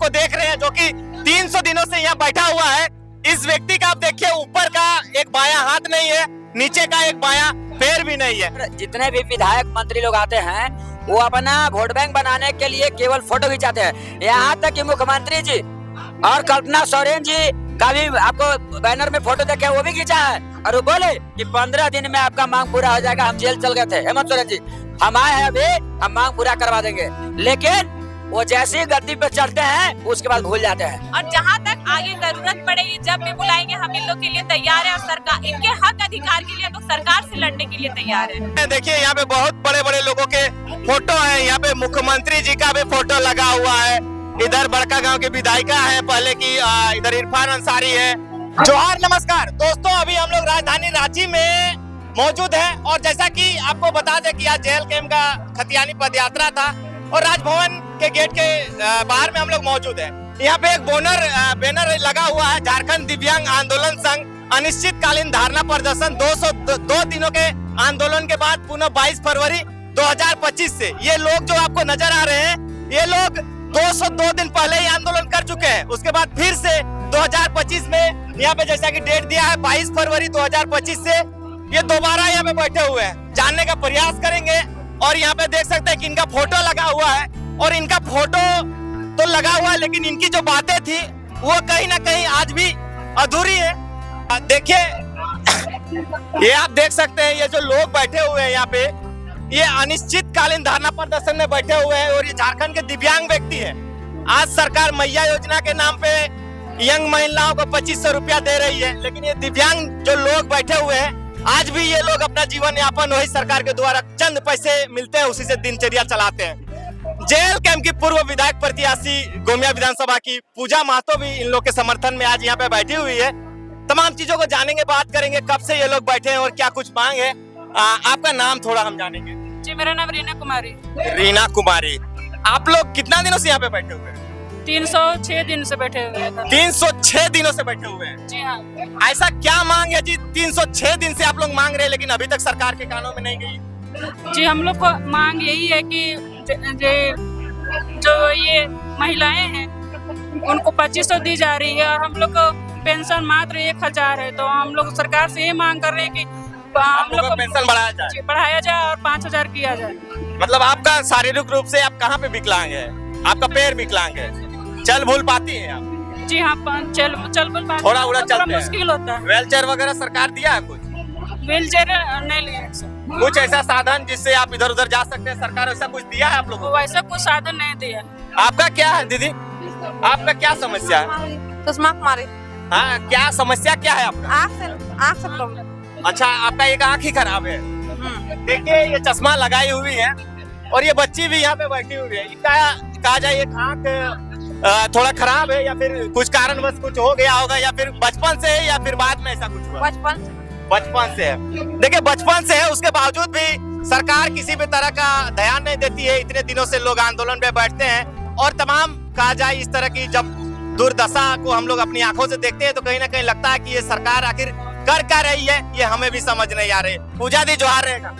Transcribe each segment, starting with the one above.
को देख रहे हैं जो कि 300 दिनों से यहाँ बैठा हुआ है। इस व्यक्ति का आप देखिए, ऊपर का एक बायां हाथ नहीं है, नीचे का एक बायां पैर भी नहीं है। जितने भी विधायक मंत्री लोग आते हैं वो अपना वोट बैंक बनाने के लिए केवल फोटो खिंचाते हैं। यहाँ तक कि मुख्यमंत्री जी और कल्पना सोरेन जी का भी आपको बैनर में फोटो देखे वो भी खींचा है, और वो बोले कि 15 दिन में आपका मांग पूरा हो जाएगा। हम जेल चल गए थे, हेमंत सोरेन जी हम आए हैं अभी, हम मांग पूरा करवा देंगे। लेकिन वो जैसे ही गद्दी पे चढ़ते हैं उसके बाद भूल जाते हैं। और जहाँ तक आगे जरूरत पड़ेगी जब भी बुलाएंगे हम इन लोग के लिए तैयार है, और सरकार इनके हक अधिकार के लिए तो सरकार से लड़ने के लिए तैयार है। देखिए यहाँ पे बहुत बड़े बड़े लोगों के फोटो है, यहाँ पे मुख्यमंत्री जी का भी फोटो लगा हुआ है, इधर बड़का गांव की विधायिका है पहले की, इधर इरफान अंसारी है। जोहार नमस्कार दोस्तों, अभी हम लोग राजधानी रांची में मौजूद हैं और जैसा कि आपको बता दें कि आज जेएल कैंप का खतियानी पद यात्रा था और राजभवन के गेट के बाहर में हम लोग मौजूद हैं। यहाँ पे एक बैनर लगा हुआ है, झारखंड दिव्यांग आंदोलन संघ अनिश्चितकालीन धरना प्रदर्शन 202 दिनों के आंदोलन के बाद पुनः 22 फरवरी 2025 से। ये लोग जो आपको नजर आ रहे हैं, ये लोग 202 दिन पहले ही आंदोलन कर चुके हैं। उसके बाद फिर से 2025 में यहाँ पे जैसा कि डेट दिया है 22 फरवरी 2025 से ये दोबारा यहाँ पे बैठे हुए हैं। जानने का प्रयास करेंगे और यहाँ पे देख सकते हैं कि इनका फोटो लगा हुआ है, और इनका फोटो तो लगा हुआ है लेकिन इनकी जो बातें थी वो कहीं ना कहीं आज भी अधूरी है। देखिए ये आप देख सकते हैं, ये जो लोग बैठे हुए हैं यहाँ पे, ये अनिश्चितकालीन धरना प्रदर्शन में बैठे हुए हैं और ये झारखंड के दिव्यांग व्यक्ति है। आज सरकार मैया योजना के नाम पे यंग महिलाओं को 2500 रुपया दे रही है, लेकिन ये दिव्यांग जो लोग बैठे हुए हैं आज भी ये लोग अपना जीवन यापन वही सरकार के द्वारा चंद पैसे मिलते हैं उसी से दिनचर्या चलाते हैं। जेएल कैंप की पूर्व विधायक प्रत्याशी गोमिया विधानसभा की पूजा महतो भी इन लोग के समर्थन में आज यहाँ पे बैठी हुई है। तमाम चीजों को जानेंगे, बात करेंगे कब से ये लोग बैठे हैं और क्या कुछ मांग है। आपका नाम थोड़ा हम जानेंगे। जी मेरा नाम रीना कुमारी। रीना कुमारी, आप लोग कितना दिनों से यहाँ पे बैठे हुए हैं? 306 दिन से बैठे हुए हैं। 306 दिनों से बैठे हुए हैं। जी हाँ। ऐसा क्या मांग है जी, 306 दिन से आप लोग मांग रहे हैं लेकिन अभी तक सरकार के कानों में नहीं गई? जी हम लोग को मांग यही है कि जो ये महिलाएं हैं उनको 2500 दी जा रही है और हम लोग को पेंशन मात्र 1000 है। तो हम लोग सरकार से ये मांग कर रहे हैं कि हम लोग को पेंशन बढ़ाया जाए और 5000 किया जाए। मतलब आपका शारीरिक रूप से आप कहाँ पे विकलांग है? आपका पैर विकलांग है, चल भूल पाती है आप? जी हाँ, चल भूल पाती, थोड़ा उड़ा चलते हैं, मुश्किल होता है। व्हीलचेयर वगैरह सरकार दिया है कुछ? व्हीलचेयर नहीं लिया, कुछ ऐसा साधन जिससे आप इधर उधर जा सकते हैं, सरकार ऐसा कुछ दिया है आप लोगों को? वैसा कुछ साधन नहीं दिया। आपका क्या है दीदी, आपका क्या समस्या है? सुषमा कुमारी। हाँ, क्या समस्या क्या है आपका? आँख से प्रॉब्लम। अच्छा, आपका एक आँख ही खराब है। देखिए ये चश्मा लगाई हुई है और ये बच्ची भी यहाँ पे बैठी हुई है। कहा जाए एक आँख थोड़ा खराब है या फिर कुछ कारणवश कुछ हो गया होगा, या फिर बचपन से है या फिर बाद में ऐसा कुछ हुआ? बचपन से है। देखिए बचपन से है, उसके बावजूद भी सरकार किसी भी तरह का ध्यान नहीं देती है। इतने दिनों से लोग आंदोलन पे बैठते हैं और तमाम कहा जाए इस तरह की जब दुर्दशा को हम लोग अपनी आंखों से देखते हैं तो कहीं ना कहीं लगता है कि ये सरकार आखिर कर क्या रही है, ये हमें भी समझ नहीं आ रही। पूजा दी जोहार रहेगा।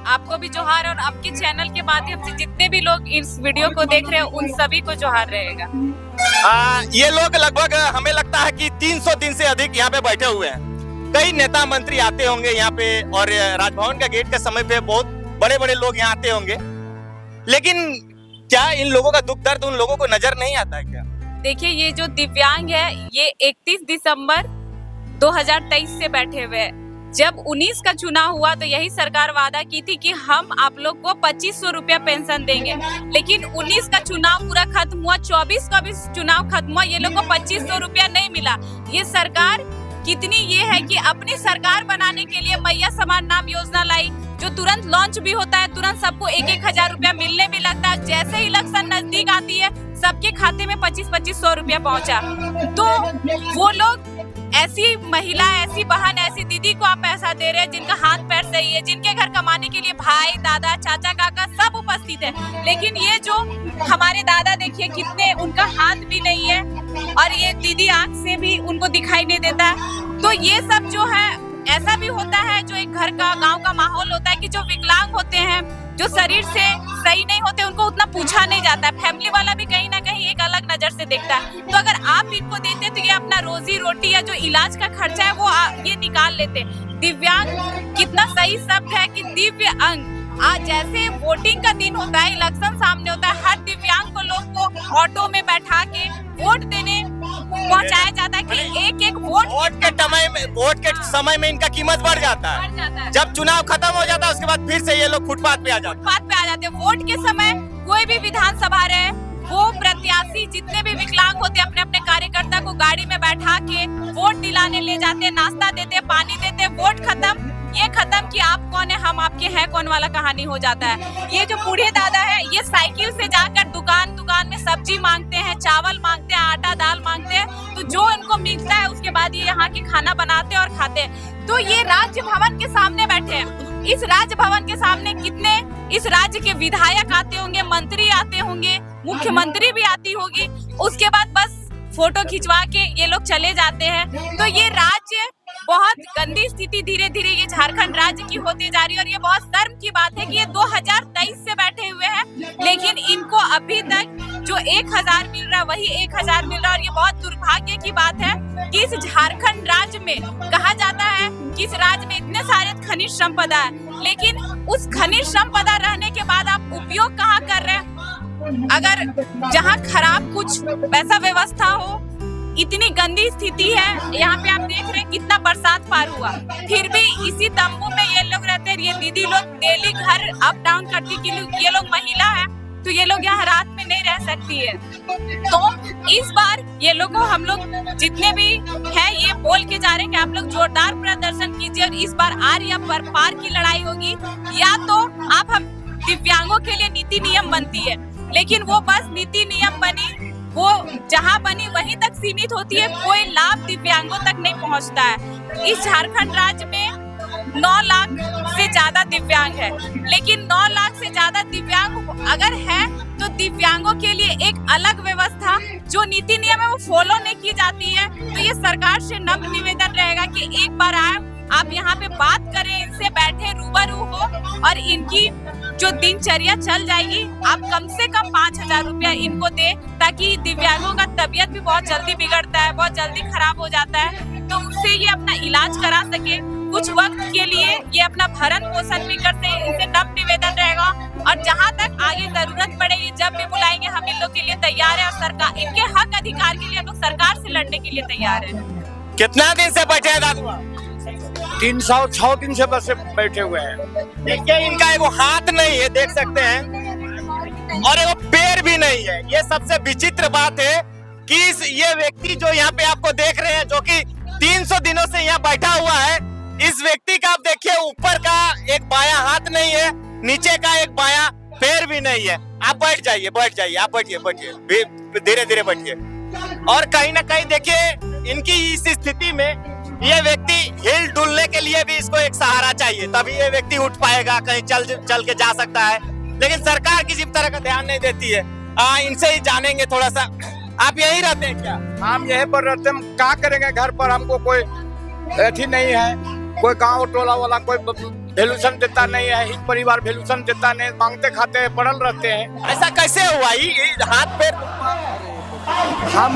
आपको भी जोहार, और आपके चैनल के माध्यम से जितने भी लोग इस वीडियो को देख रहे हैं उन सभी को जोहार रहेगा। ये लोग लगभग हमें लगता है कि 300 दिन से अधिक यहाँ पे बैठे हुए हैं। कई नेता मंत्री आते होंगे यहाँ पे और राजभवन का गेट के समय पे बहुत बड़े बड़े लोग यहाँ आते होंगे, लेकिन क्या इन लोगों का दुख दर्द उन लोगों को नजर नहीं आता है क्या? देखिए ये जो दिव्यांग है ये 31 दिसंबर 2023 से बैठे हुए हैं। जब 19 का चुनाव हुआ तो यही सरकार वादा की थी कि हम आप लोग को 2500 रुपया पेंशन देंगे, लेकिन 19 का चुनाव पूरा खत्म हुआ, 24 का भी चुनाव खत्म हुआ, ये लोग को 2500 रुपया नहीं मिला। ये सरकार कितनी ये है कि अपनी सरकार बनाने के लिए मैया समान नाम योजना लाई, जो तुरंत लॉन्च भी होता है, तुरंत सबको 1-1000 रुपया मिलने भी लगता है। जैसे ही इलेक्शन नजदीक आती है सबके खाते में 2500 रुपया पहुंचा। तो वो लोग ऐसी महिला, ऐसी बहन, ऐसी दीदी को आप पैसा दे रहे हैं जिनका हाथ पैर सही है, जिनके घर कमाने के लिए भाई, दादा, चाचा, काका सब उपस्थित है, लेकिन ये जो हमारे दादा देखिए कितने, उनका हाथ भी नहीं है और ये दीदी आंख से भी उनको दिखाई नहीं देता है। तो ये सब जो है ऐसा भी होता है, जो एक घर का, गांव का माहौल होता है कि जो विकलांग होते हैं जो शरीर से सही नहीं होते उनको उतना पूछा नहीं जाता है। फैमिली वाला भी कहीं ना कहीं एक अलग नजर से देखता है। तो अगर आप इनको देते तो ये अपना रोजी रोटी या जो इलाज का खर्चा है वो ये निकाल लेते। दिव्यांग कितना सही शब्द है कि दिव्य अंग। आज जैसे वोटिंग का दिन होता है, इलेक्शन सामने होता है, हर दिव्यांग को लोग को ऑटो में बैठा के वोट देने पहुंचाया जाता है कि एक एक वोट के समय में इनका कीमत बढ़ जाता है। जब चुनाव खत्म हो जाता है उसके बाद फिर से ये लोग फुटपाथ पे आ जाते हैं। वोट के समय कोई भी विधानसभा रहे, वो प्रत्याशी जितने भी विकलांग होते हैं अपने अपने कार्यकर्ता को गाड़ी में बैठा के वोट दिलाने ले जाते हैं, नाश्ता देते हैं, पानी देते हैं। वोट खत्म, ये खत्म कि आप कौन है हम आपके हैं कौन वाला कहानी हो जाता है। ये जो बूढ़े दादा है ये साइकिल से जाकर दुकान में सब्जी मांगते हैं, चावल मांगते हैं, आटा दाल मांगते हैं। तो जो इनको मिलता है उसके बाद ये यहाँ के खाना बनाते हैं और खाते हैं। तो ये राज्य भवन के सामने बैठे हैं। इस राज्य भवन के सामने कितने इस राज्य के विधायक आते होंगे, मंत्री आते होंगे, मुख्यमंत्री भी आती होगी। उसके बाद बस फोटो खिंचवा के ये लोग चले जाते हैं। तो ये राज्य बहुत गंदी स्थिति धीरे धीरे ये झारखंड राज्य की होती जा रही है। और ये बहुत शर्म की बात है कि ये 2023 से बैठे हुए हैं, लेकिन इनको अभी तक जो 1000 मिल रहा है वही 1000 मिल रहा है। और ये बहुत दुर्भाग्य की बात है कि इस झारखंड राज्य में कहा जाता है कि इस राज्य में इतने सारे खनिज संपदा है, लेकिन उस खनिज संपदा रहने के बाद आप उपयोग कहाँ कर रहे हैं? अगर जहाँ खराब कुछ वैसा व्यवस्था हो, इतनी गंदी स्थिति है। यहाँ पे आप देख रहे हैं कितना बरसात पार हुआ, फिर भी इसी तंबू में ये लोग रहते हैं। ये दीदी लोग डेली घर अप डाउन करती कि ये लोग महिला है तो ये लोग यहाँ रात में नहीं रह सकती है। तो इस बार ये लोगों हम लोग जितने भी हैं ये बोल के जा रहे हैं कि आप लोग जोरदार प्रदर्शन कीजिए। और इस बार आर या पार की लड़ाई होगी। या तो आप हम दिव्यांगों के लिए नीति नियम बनती है, लेकिन वो बस नीति नियम बनी, वो जहाँ बनी वहीं तक सीमित होती है, कोई लाभ दिव्यांगों तक नहीं पहुँचता है। इस झारखंड राज्य में 9 लाख से ज्यादा दिव्यांग है, लेकिन 9 लाख से ज्यादा दिव्यांग अगर है तो दिव्यांगों के लिए एक अलग व्यवस्था जो नीति नियम है वो फॉलो नहीं की जाती है। तो ये सरकार से नम्र निवेदन रहेगा कि एक बार आए, आप यहाँ पे बात करें, इनसे बैठे, रूबरू हो और इनकी जो दिनचर्या चल जाएगी। आप कम से कम 5000 रुपया इनको दे, ताकि दिव्यांगों का तबीयत भी बहुत जल्दी बिगड़ता है, बहुत जल्दी खराब हो जाता है, तो उससे ये अपना इलाज करा सके। कुछ वक्त के लिए ये अपना भरण पोषण भी करते हैं। इनसे नम्र निवेदन रहेगा और जहाँ तक आगे जरूरत पड़ेगी जब भी बुलाएंगे हम इन लोग के लिए तैयार है। और सरकार इनके हक अधिकार के लिए हम लोग सरकार से लड़ने के लिए तैयार है। कितना दिन से बैठे हैं दादू? 306 दिन से बस बैठे हुए हैं। देखिए इनका एगो हाथ नहीं है, देख सकते हैं, और एगो पैर भी नहीं है। ये सबसे विचित्र बात है कि ये व्यक्ति जो यहाँ पे आपको देख रहे हैं, जो कि 300 दिनों से यहाँ बैठा हुआ है, इस व्यक्ति का आप देखिए ऊपर का एक बायां हाथ नहीं है, नीचे का एक बायां पैर भी नहीं है। आप बैठ जाइए, आप बैठिए, धीरे धीरे बैठिए। और कहीं ना कहीं देखिए इनकी इस स्थिति में ये व्यक्ति हिल डुलने के लिए भी इसको एक सहारा चाहिए, तभी ये व्यक्ति उठ पाएगा, कहीं चल के जा सकता है। लेकिन सरकार किसी तरह का ध्यान नहीं देती है। इनसे ही जानेंगे थोड़ा सा। आप यहीं रहते हैं क्या? हम यहीं पर रहते हैं। क्या करेंगे, घर पर हमको कोई अथी नहीं है, कोई गांव टोला वाला कोई वैल्यूशन देता नहीं है, हित परिवार वैल्यूशन देता नहीं, मांगते खाते पड़ल रहते हैं। ऐसा कैसे हुआ? ये हाथ पैर हम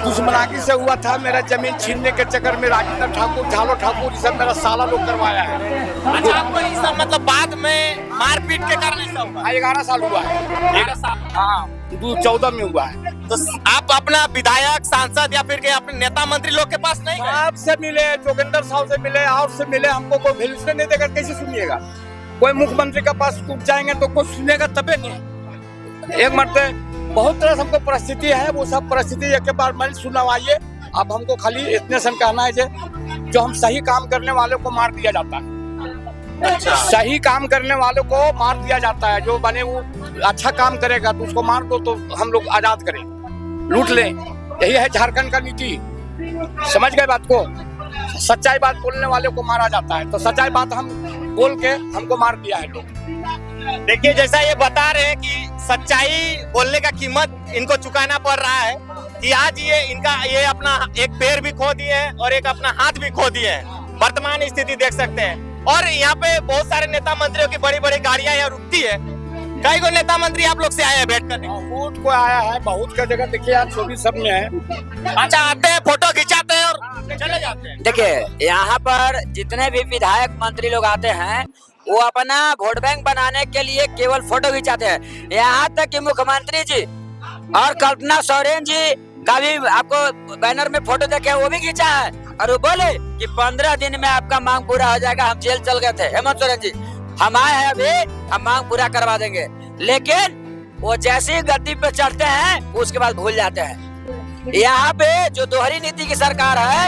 दुश्मनागी से हुआ था। मेरा जमीन छीनने के चक्कर में राजेंद्र ठाकुर, झालो ठाकुर ये सब मेरा साला लोग करवाया है। अच्छा, आपको ये सब मतलब बाद में मारपीट के कारण ऐसा हुआ? 11 साल हुआ है। 11 साल? हाँ, 2014 में हुआ है। तो आप अपना विधायक, सांसद या फिर अपने नेता मंत्री लोग के पास नहीं गए? आपसे मिले, जोगिंदर साहब से मिले, और से मिले, हमको कोई वैल्यूशन नहीं देकर कैसे सुनिएगा? कोई मुख्यमंत्री के पास जाएंगे तो कोई सुनेगा तबे नहीं। एक मरते बहुत तरह से हमको परिस्थिति है, वो सब परिस्थिति एक बार मैं सुनवाइए। अब हमको खाली इतने सन कहना है जो हम सही काम करने वाले को मार दिया जाता है। अच्छा। सही काम करने वालों को मार दिया जाता है। जो बने वो अच्छा काम करेगा तो उसको मार दो, तो हम लोग आजाद करें, लूट लें। यही है झारखंड का नीति। समझ गए बात को? सच्चाई बात बोलने वाले को मारा जाता है, तो सच्चाई बात हम बोल के हमको मार दिया है लोग। देखिए जैसा ये बता रहे हैं कि सच्चाई बोलने का कीमत इनको चुकाना पड़ रहा है, कि आज ये अपना एक पैर भी खो दिए हैं और एक अपना हाथ भी खो दिए हैं। वर्तमान स्थिति देख सकते हैं। और यहाँ पे बहुत सारे नेता मंत्रियों की बड़ी बड़ी गाड़ियां यहाँ रुकती है। कई को नेता मंत्री आप लोग से आए हैं भेंट करने? बहुत को आया है, बहुत का जगह देखिए आज छोटी सब में है। अच्छा, आते हैं, फोटो खिंचाते हैं और चले जाते हैं। देखिए यहाँ पर जितने भी विधायक मंत्री लोग आते हैं वो अपना वोट बैंक बनाने के लिए केवल फोटो खिंचाते हैं। यहाँ तक कि मुख्यमंत्री जी और कल्पना सोरेन जी का भी आपको बैनर में फोटो देखे वो भी खींचा है और वो बोले कि 15 दिन में आपका मांग पूरा हो जाएगा। हम जेल चल गए थे हेमंत सोरेन जी, हम आए हैं अभी, हम मांग पूरा करवा देंगे। लेकिन वो जैसे ही गद्दी पे चढ़ते हैं उसके बाद भूल जाते हैं। यहाँ पे जो दोहरी नीति की सरकार है,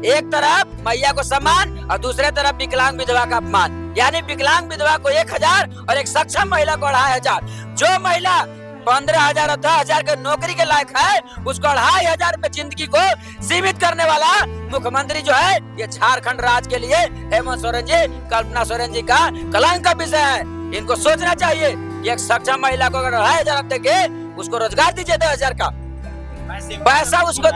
एक तरफ मैया को सम्मान और दूसरे तरफ विकलांग विधवा का अपमान। यानी विकलांग विधवा को 1000 और एक सक्षम महिला को 2500। जो महिला 15,000 और 10,000 के नौकरी के लायक है उसको 2,500 में जिंदगी को सीमित करने वाला मुख्यमंत्री जो है, ये झारखंड राज्य के लिए हेमंत सोरेन जी, कल्पना सोरेन जी का कलंक का विषय है। इनको सोचना चाहिए कि एक सक्षम महिला को अगर 2,500 देंगे उसको रोजगार दीजिए 10,000 का पैसा उसको।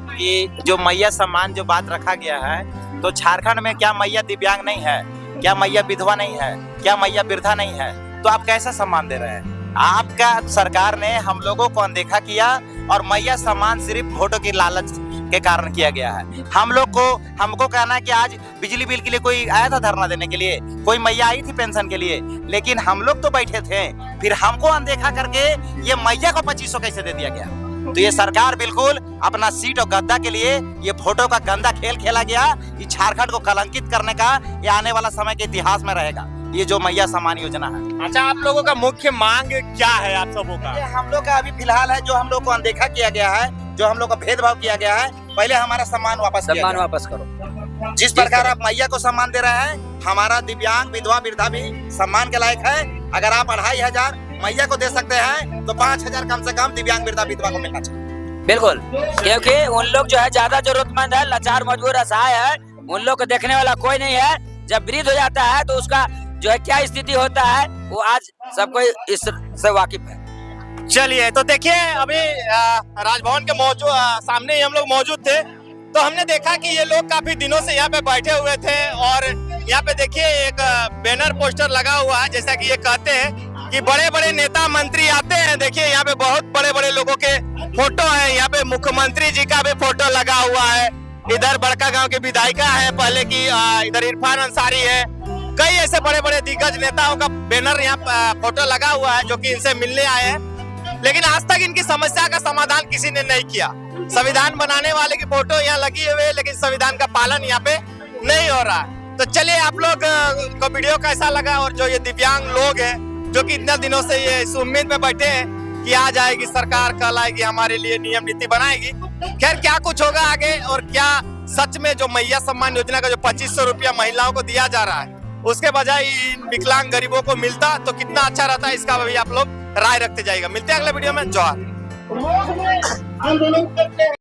कि जो मैया सम्मान जो बात रखा गया है, तो झारखंड में क्या मैया दिव्यांग नहीं है? क्या मैया विधवा नहीं है? क्या मैया वृद्धा नहीं है? तो आप कैसा सम्मान दे रहे हैं? आपका सरकार ने हम लोगों को अनदेखा किया और मैया सम्मान सिर्फ वोटों की लालच के कारण किया गया है। हमको कहना है कि आज बिजली बिल के लिए कोई आया था धरना देने के लिए, कोई मैया आई थी पेंशन के लिए, लेकिन हम लोग तो बैठे थे, फिर हमको अनदेखा करके ये मैया को 2500 कैसे दे दिया गया? तो ये सरकार बिल्कुल अपना सीट और गद्दा के लिए ये फोटो का गंदा खेल खेला गया। ये झारखंड को कलंकित करने का ये आने वाला समय के इतिहास में रहेगा, ये जो मैया सम्मान योजना है। अच्छा, आप लोगों का मुख्य मांग क्या है आप सबों का? हम लोग का अभी फिलहाल है जो हम लोग को अनदेखा किया गया है, जो हम लोग का भेदभाव किया गया है, पहले हमारा सम्मान वापस किया सम्मान जाए। वापस करो। जिस प्रकार आप मैया को सम्मान दे रहे हैं, हमारा दिव्यांग विधवा वृद्धा भी सम्मान के लायक है। अगर आप 2,500 मैया को दे सकते हैं तो 5,000 कम से कम दिव्यांग वृद्धा विधवा को मिलना चाहिए। बिल्कुल, क्योंकि उन लोग जो है ज्यादा जरूरतमंद है, लाचार मजबूर असहाय है, उन लोग को देखने वाला कोई नहीं है। जब वृद्ध हो जाता है तो उसका जो है क्या स्थिति होता है वो आज सबको इससे वाकिफ है। चलिए, तो देखिए अभी राजभवन के सामने ही हम लोग मौजूद थे, तो हमने देखा कि ये लोग काफी दिनों से यहाँ पे बैठे हुए थे और यहाँ पे देखिए एक बैनर पोस्टर लगा हुआ है। जैसा कि ये कहते हैं कि बड़े बड़े नेता मंत्री आते हैं, देखिए यहाँ पे बहुत बड़े बड़े लोगों के फोटो है। यहाँ पे मुख्यमंत्री जी का भी फोटो लगा हुआ है, इधर बड़कागांव की विधायिका है पहले की, इधर इरफान अंसारी है, कई ऐसे बड़े बड़े दिग्गज नेताओं का बैनर यहाँ फोटो लगा हुआ है जो कि इनसे मिलने आए हैं। लेकिन आज तक इनकी समस्या का समाधान किसी ने नहीं किया। संविधान बनाने वाले की फोटो यहाँ लगी हुई है, लेकिन संविधान का पालन यहाँ पे नहीं हो रहा। तो चलिए, आप लोग को वीडियो कैसा लगा और जो ये दिव्यांग लोग हैं जो कि इतने दिनों से ये इस उम्मीद में बैठे हैं कि आ जाएगी सरकार, कल आएगी, हमारे लिए नियम नीति बनाएगी। खैर, क्या कुछ होगा आगे और क्या सच में जो मैया सम्मान योजना का जो 2500 रुपया महिलाओं को दिया जा रहा है उसके बजाय इन विकलांग गरीबों को मिलता तो कितना अच्छा रहता है, इसका भी आप लोग राय रखते जाएगा। मिलते हैं अगले वीडियो में। जोहार।